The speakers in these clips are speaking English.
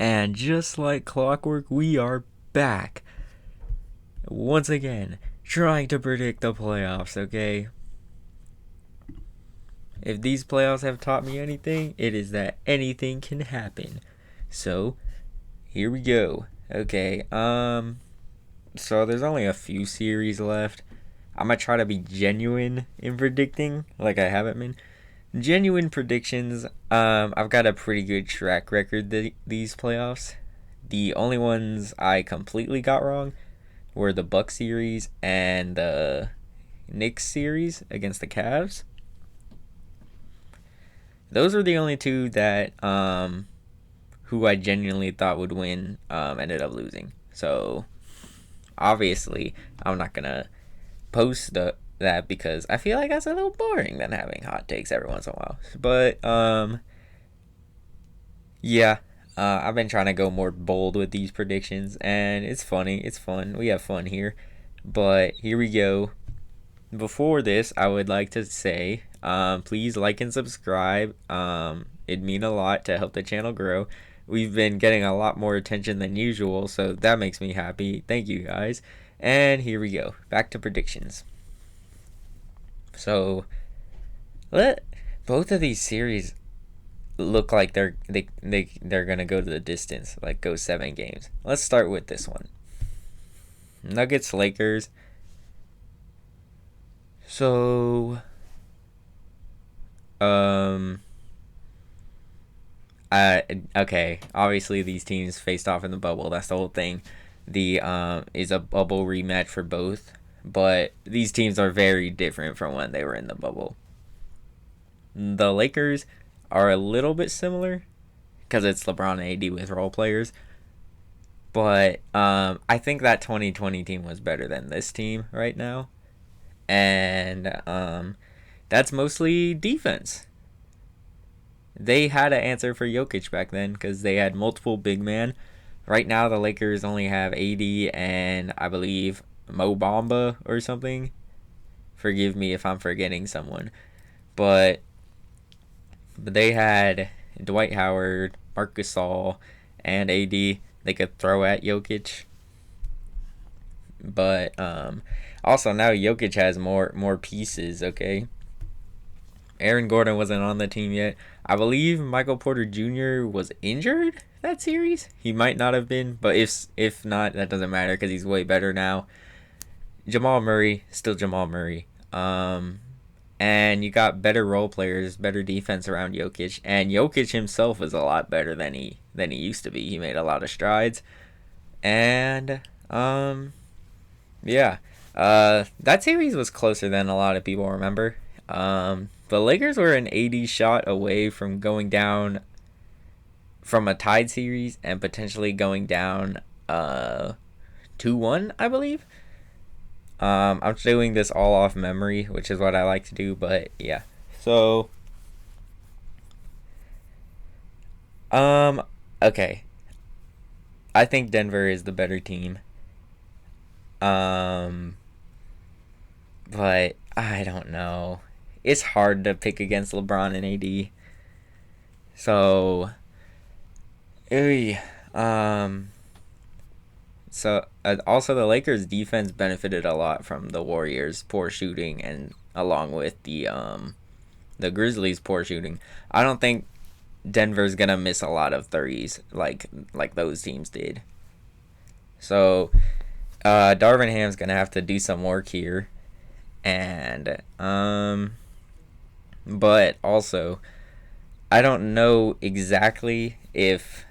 And just like clockwork, we are back. Once again, trying to predict the playoffs, okay? If these playoffs have taught me anything, it is that anything can happen. So, here we go. Okay, so there's only a few series left. I'm gonna try to be genuine in predicting, like I haven't been. Genuine predictions. I've got a pretty good track record these playoffs. The only ones I completely got wrong were the Bucks series and the Knicks series against the Cavs. Those were the only two that who I genuinely thought would win ended up losing. So obviously, I'm not gonna post that because I feel like that's a little boring than having hot takes every once in a while. But yeah, I've been trying to go more bold with these predictions, and it's funny. It's fun. We have fun here. But here we go. Before this, I would like to say, please like and subscribe. It'd mean a lot to help the channel grow. We've been getting a lot more attention than usual, so that makes me happy. Thank you guys. And here we go. Back to predictions. So, let both of these series look like they're gonna go to the distance, like go 7 games. Let's start with this one. Nuggets Lakers. So, okay. Obviously, these teams faced off in the bubble. That's the whole thing. The is a bubble rematch for both, but these teams are very different from when they were in the bubble. The Lakers are a little bit similar because it's LeBron and AD with role players, but I think that 2020 team was better than this team right now, and that's mostly defense. They had an answer for Jokic back then because they had multiple big men. Right now, the Lakers only have AD and I believe Mo Bamba or something. Forgive me if I'm forgetting someone. But they had Dwight Howard, Marc Gasol, and AD they could throw at Jokic. But also now Jokic has more pieces, okay? Aaron Gordon wasn't on the team yet. I believe Michael Porter Jr. was injured that series. He might not have been, but if not, that doesn't matter because he's way better now. Jamal Murray, still Jamal Murray. And you got better role players, better defense around Jokic, and Jokic himself is a lot better than he used to be. He made a lot of strides, and yeah, that series was closer than a lot of people remember. The Lakers were an 80 shot away from going down from a tied series and potentially going down 2-1, I believe. I'm doing this all off memory, which is what I like to do, but yeah. So okay. I think Denver is the better team. But I don't know. It's hard to pick against LeBron and AD. So, also the Lakers defense benefited a lot from the Warriors' poor shooting and along with the Grizzlies' poor shooting. I don't think Denver's gonna miss a lot of threes like those teams did. So, Darvin Ham's gonna have to do some work here, and but also I don't know exactly if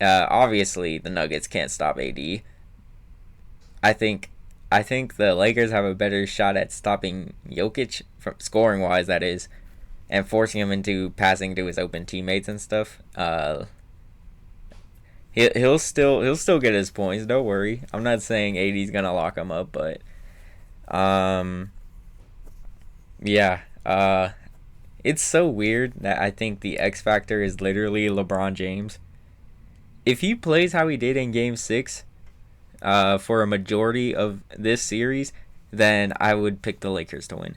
obviously the Nuggets can't stop AD. I think the Lakers have a better shot at stopping Jokic from scoring wise, that is, and forcing him into passing to his open teammates and stuff. He'll still get his points. Don't worry. I'm not saying AD's gonna lock him up, but yeah. It's so weird that I think the X factor is literally LeBron James. If he plays how he did in Game 6 for a majority of this series, then I would pick the Lakers to win.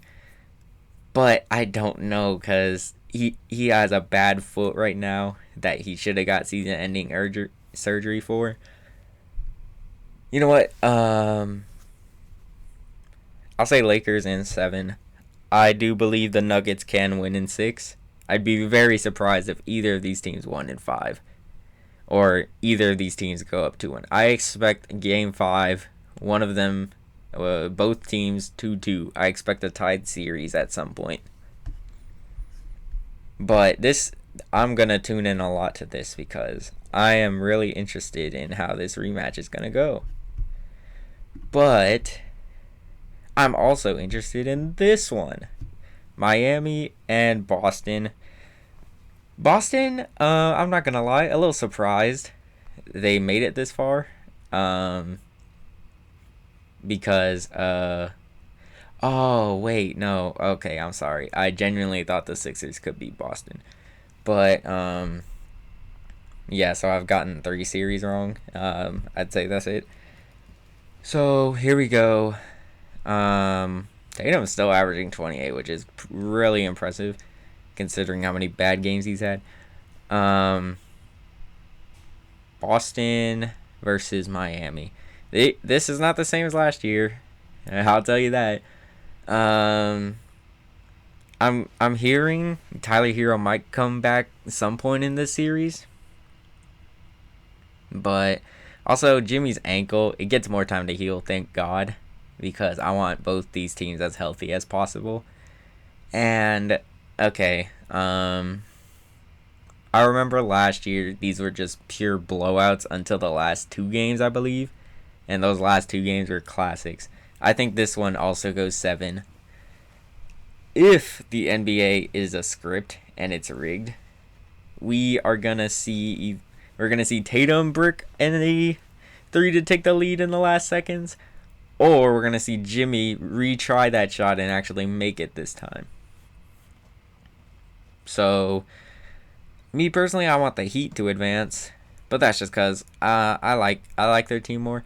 But I don't know because he has a bad foot right now. that he should have got season-ending surgery for. You know what? I'll say Lakers in 7. I do believe the Nuggets can win in 6. I'd be very surprised if either of these teams won in 5. Or either of these teams go up 2-1. I expect Game 5, one of them, both teams 2-2. I expect a tied series at some point. But I'm going to tune in a lot to this because I am really interested in how this rematch is going to go. But I'm also interested in this one. Miami and Boston. Boston, I'm not going to lie, a little surprised they made it this far. Because, oh, wait, no. Okay, I'm sorry. I genuinely thought the Sixers could beat Boston. But, yeah, so I've gotten 3 series wrong. I'd say that's it. So, here we go. Tatum's still averaging 28, which is really impressive considering how many bad games he's had. Boston versus Miami. This is not the same as last year. I'll tell you that. I'm hearing Tyler Hero might come back at some point in this series. But also Jimmy's ankle, it gets more time to heal, thank God, because I want both these teams as healthy as possible. And okay, I remember last year these were just pure blowouts until the last 2 games, I believe. And those last 2 games were classics. I think this one also goes 7. If the NBA is a script and it's rigged, we're gonna see Tatum brick and a 3 to take the lead in the last seconds, or we're gonna see Jimmy retry that shot and actually make it this time. So, me personally, I want the Heat to advance, but that's just because I like their team more.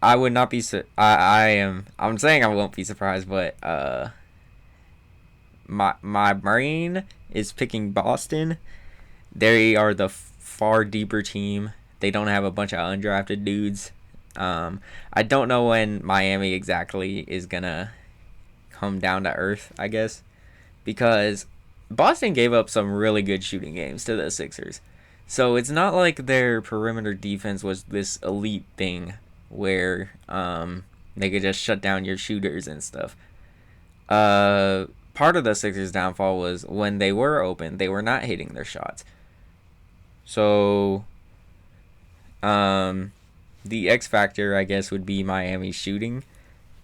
I would not be. I'm saying I won't be surprised, but my brain is picking Boston. They are the far deeper team. They don't have a bunch of undrafted dudes. I don't know when Miami exactly is gonna come down to earth, I guess, because Boston gave up some really good shooting games to the Sixers. So it's not like their perimeter defense was this elite thing where they could just shut down your shooters and stuff. Part of the Sixers' downfall was when they were open, they were not hitting their shots. So the X factor, I guess, would be Miami's shooting.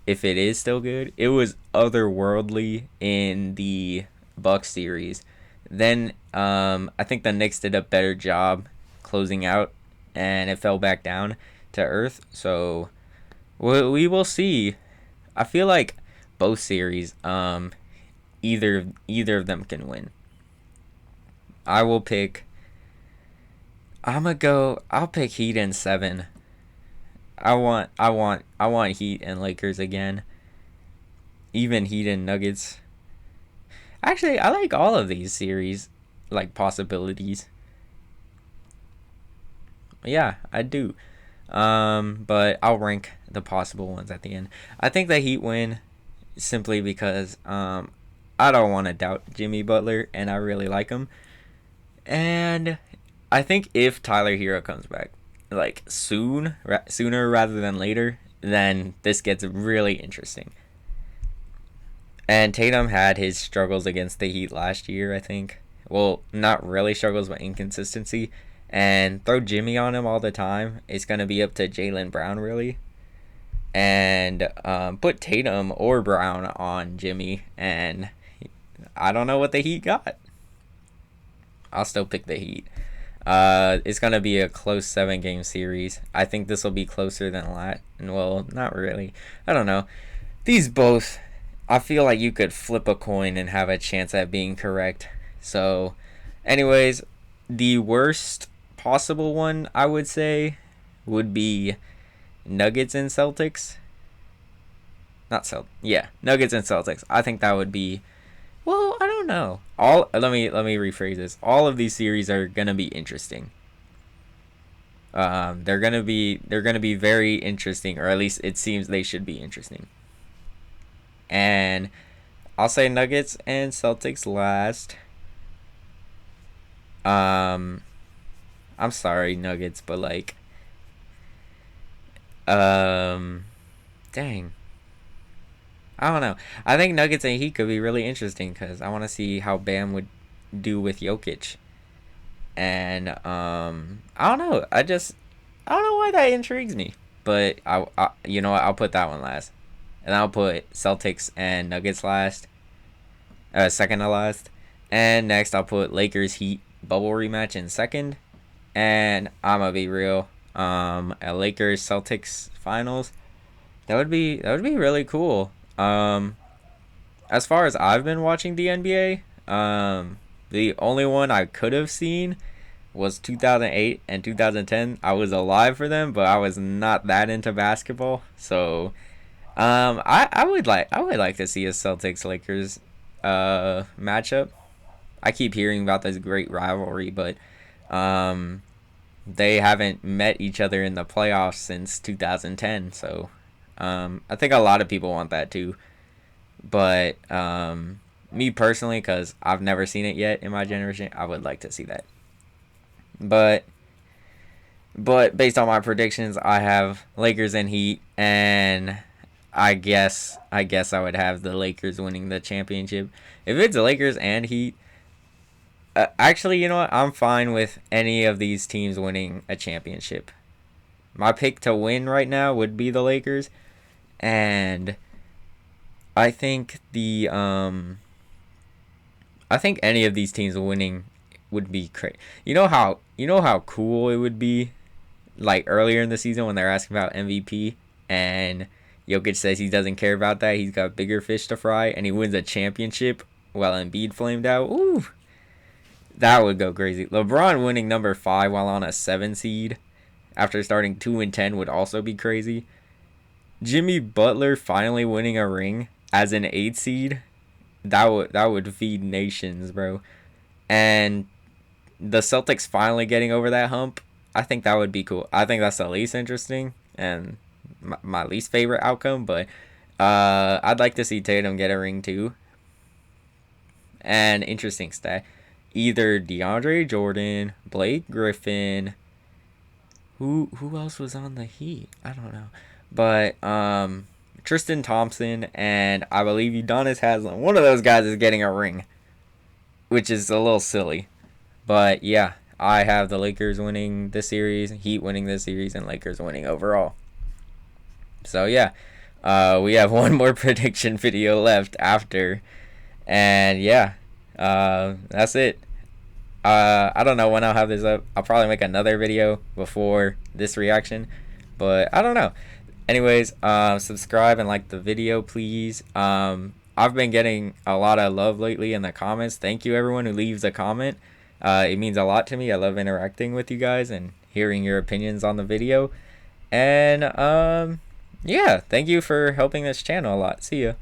If it is still good, it was otherworldly in the Bucks series. Then I think the Knicks did a better job closing out, and it fell back down to earth. So we will see. I feel like both series, either of them can win. I'll pick Heat in 7. I want Heat and Lakers again. Even Heat and Nuggets. Actually, I like all of these series, like, possibilities. Yeah, I do. But I'll rank the possible ones at the end. I think the Heat win simply because I don't want to doubt Jimmy Butler, and I really like him. And I think if Tyler Hero comes back, like, sooner rather than later, then this gets really interesting. And Tatum had his struggles against the Heat last year, I think. Well, not really struggles, but inconsistency. And throw Jimmy on him all the time. It's going to be up to Jaylen Brown, really. And put Tatum or Brown on Jimmy. And I don't know what the Heat got. I'll still pick the Heat. It's going to be a close 7-game series. I think this will be closer than that. Well, not really. I don't know. These both, I feel like you could flip a coin and have a chance at being correct. So, anyways, the worst possible one, I would say, would be Nuggets and Celtics. Nuggets and Celtics. I think that would be Well, I don't know. All let me rephrase this. All of these series are gonna be interesting. They're gonna be very interesting, or at least it seems they should be interesting. And I'll say Nuggets and Celtics last. Um, I'm sorry, Nuggets, but like, um, dang, I don't know. I think Nuggets and Heat could be really interesting because I want to see how Bam would do with Jokic. And I don't know. I don't know why that intrigues me. But you know what? I'll put that one last, and I'll put Celtics and Nuggets last, second to last, and next I'll put Lakers Heat bubble rematch in second, and I'm gonna be real. A Lakers Celtics finals. That would be really cool. As far as I've been watching the NBA, the only one I could have seen was 2008 and 2010. I was alive for them, but I was not that into basketball. So, I would like to see a Celtics Lakers matchup. I keep hearing about this great rivalry, but um, they haven't met each other in the playoffs since 2010. So, I think a lot of people want that too. But me personally, because I've never seen it yet in my generation, I would like to see that. But based on my predictions, I have Lakers and Heat, and I guess I would have the Lakers winning the championship. If it's Lakers and Heat, actually, you know what? I'm fine with any of these teams winning a championship. My pick to win right now would be the Lakers, and I think I think any of these teams winning would be great. You know how cool it would be, like earlier in the season when they're asking about MVP and Jokic says he doesn't care about that. He's got bigger fish to fry, and he wins a championship while Embiid flamed out. Ooh, that would go crazy. LeBron winning number 5 while on a 7 seed after starting 2-10 would also be crazy. Jimmy Butler finally winning a ring as an 8 seed. That would feed nations, bro. And the Celtics finally getting over that hump. I think that would be cool. I think that's the least interesting and my least favorite outcome, but I'd like to see Tatum get a ring too. And interesting stat. Either DeAndre Jordan, Blake Griffin, who else was on the Heat? I don't know. But Tristan Thompson and I believe Udonis Haslem. One of those guys is getting a ring, which is a little silly. But yeah, I have the Lakers winning the series, Heat winning the series, and Lakers winning overall. So yeah, we have one more prediction video left after, and yeah, that's it. I don't know when I'll have this up. I'll probably make another video before this reaction, but I don't know. Anyways, subscribe and like the video, please. I've been getting a lot of love lately in the comments. Thank you, everyone who leaves a comment. It means a lot to me. I love interacting with you guys and hearing your opinions on the video. And yeah, thank you for helping this channel a lot. See ya.